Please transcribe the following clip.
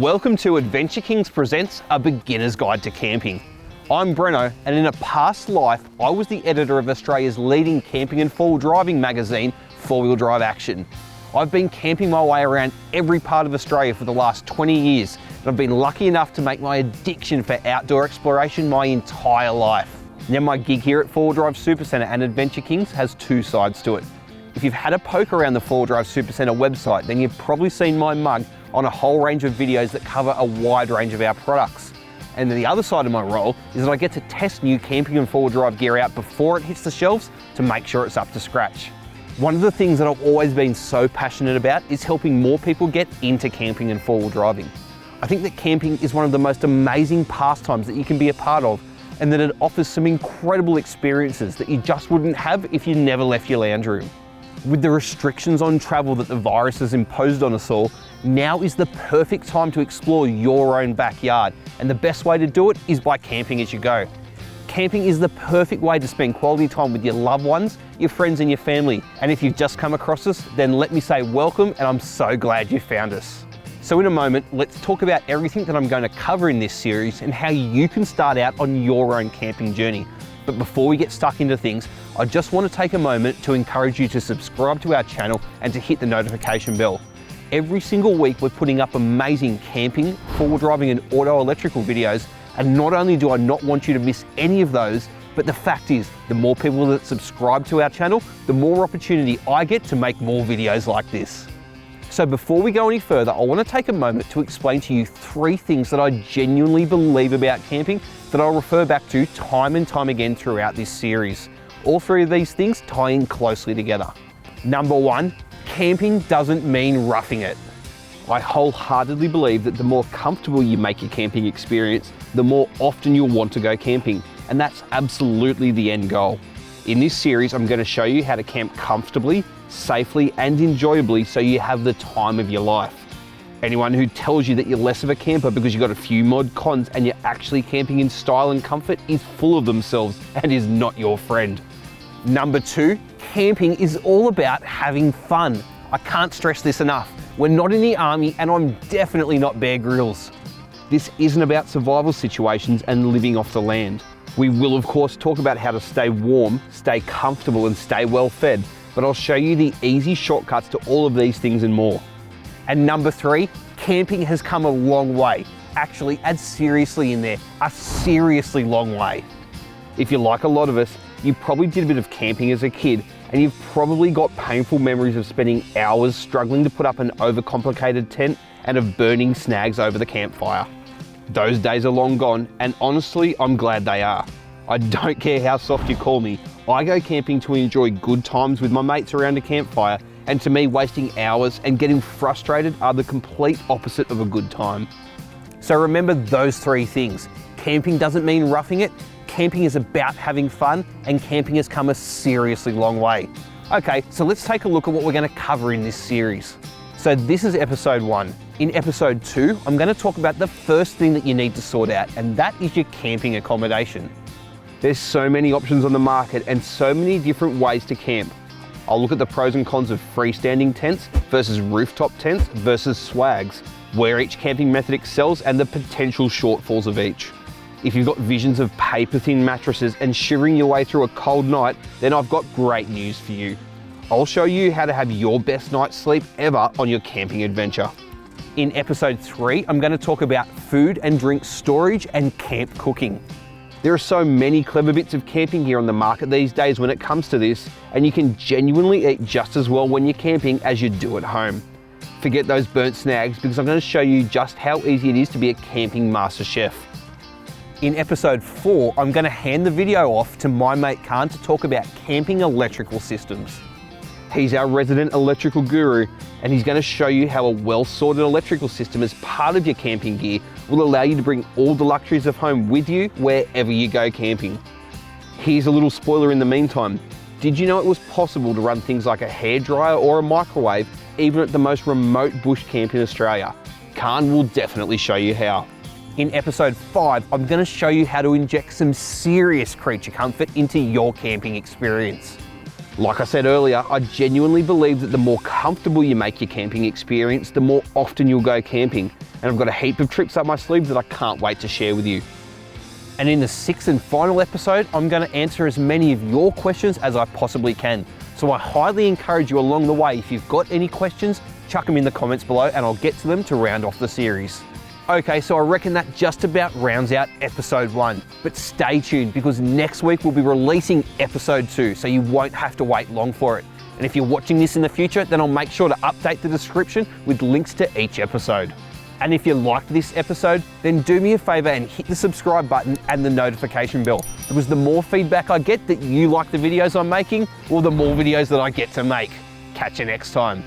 Welcome to Adventure Kings presents A Beginner's Guide to Camping. I'm Brenno, and in a past life, I was the editor of Australia's leading camping and four-wheel driving magazine, Four Wheel Drive Action. I've been camping my way around every part of Australia for the last 20 years, and I've been lucky enough to make my addiction for outdoor exploration my entire life. Now, my gig here at Four Wheel Drive Supercentre and Adventure Kings has two sides to it. If you've had a poke around the Four Wheel Drive Supercentre website, then you've probably seen my mug on a whole range of videos that cover a wide range of our products. And then the other side of my role is that I get to test new camping and four-wheel drive gear out before it hits the shelves to make sure it's up to scratch. One of the things that I've always been so passionate about is helping more people get into camping and four-wheel driving. I think that camping is one of the most amazing pastimes that you can be a part of, and that it offers some incredible experiences that you just wouldn't have if you never left your lounge room. With the restrictions on travel that the virus has imposed on us all, now is the perfect time to explore your own backyard, and the best way to do it is by camping as you go. Camping is the perfect way to spend quality time with your loved ones, your friends and your family. And if you've just come across us, then let me say welcome, and I'm so glad you found us. So in a moment, let's talk about everything that I'm going to cover in this series and how you can start out on your own camping journey. But before we get stuck into things, I just want to take a moment to encourage you to subscribe to our channel and to hit the notification bell. Every single week we're putting up amazing camping, four-wheel driving and auto electrical videos, and not only do I not want you to miss any of those, but the fact is, the more people that subscribe to our channel, the more opportunity I get to make more videos like this. So before we go any further, I want to take a moment to explain to you three things that I genuinely believe about camping that I'll refer back to time and time again throughout this series. All three of these things tie in closely together. Number one, camping doesn't mean roughing it. I wholeheartedly believe that the more comfortable you make your camping experience, the more often you'll want to go camping, and that's absolutely the end goal. In this series, I'm going to show you how to camp comfortably, safely, and enjoyably so you have the time of your life. Anyone who tells you that you're less of a camper because you've got a few mod cons and you're actually camping in style and comfort is full of themselves and is not your friend. Number two, camping is all about having fun. I can't stress this enough. We're not in the army, and I'm definitely not Bear Grylls. This isn't about survival situations and living off the land. We will of course talk about how to stay warm, stay comfortable and stay well fed, but I'll show you the easy shortcuts to all of these things and more. And number three, camping has come a long way. Actually, add seriously in there, a seriously long way. If you're like a lot of us, you probably did a bit of camping as a kid, and you've probably got painful memories of spending hours struggling to put up an overcomplicated tent and of burning snags over the campfire. Those days are long gone, and honestly, I'm glad they are. I don't care how soft you call me, I go camping to enjoy good times with my mates around a campfire, and to me, wasting hours and getting frustrated are the complete opposite of a good time. So remember those three things. Camping doesn't mean roughing it. Camping is about having fun, and camping has come a seriously long way. Okay, so let's take a look at what we're going to cover in this series. So this is episode 1. In episode 2, I'm going to talk about the first thing that you need to sort out, and that is your camping accommodation. There's so many options on the market and so many different ways to camp. I'll look at the pros and cons of freestanding tents versus rooftop tents versus swags, where each camping method excels and the potential shortfalls of each. If you've got visions of paper-thin mattresses and shivering your way through a cold night, then I've got great news for you. I'll show you how to have your best night's sleep ever on your camping adventure. In episode 3, I'm going to talk about food and drink storage and camp cooking. There are so many clever bits of camping gear on the market these days when it comes to this, and you can genuinely eat just as well when you're camping as you do at home. Forget those burnt snags, because I'm going to show you just how easy it is to be a camping master chef. In episode 4, I'm going to hand the video off to my mate Khan to talk about camping electrical systems. He's our resident electrical guru, and he's going to show you how a well-sorted electrical system as part of your camping gear will allow you to bring all the luxuries of home with you wherever you go camping. Here's a little spoiler in the meantime. Did you know it was possible to run things like a hairdryer or a microwave even at the most remote bush camp in Australia? Khan will definitely show you how. In episode 5, I'm going to show you how to inject some serious creature comfort into your camping experience. Like I said earlier, I genuinely believe that the more comfortable you make your camping experience, the more often you'll go camping. And I've got a heap of tricks up my sleeves that I can't wait to share with you. And in the 6th and final episode, I'm going to answer as many of your questions as I possibly can. So I highly encourage you along the way, if you've got any questions, chuck them in the comments below and I'll get to them to round off the series. Okay, so I reckon that just about rounds out episode 1, but stay tuned because next week we'll be releasing episode 2, so you won't have to wait long for it. And if you're watching this in the future, then I'll make sure to update the description with links to each episode. And if you liked this episode, then do me a favor and hit the subscribe button and the notification bell, because the more feedback I get that you like the videos I'm making, well, the more videos that I get to make. Catch you next time.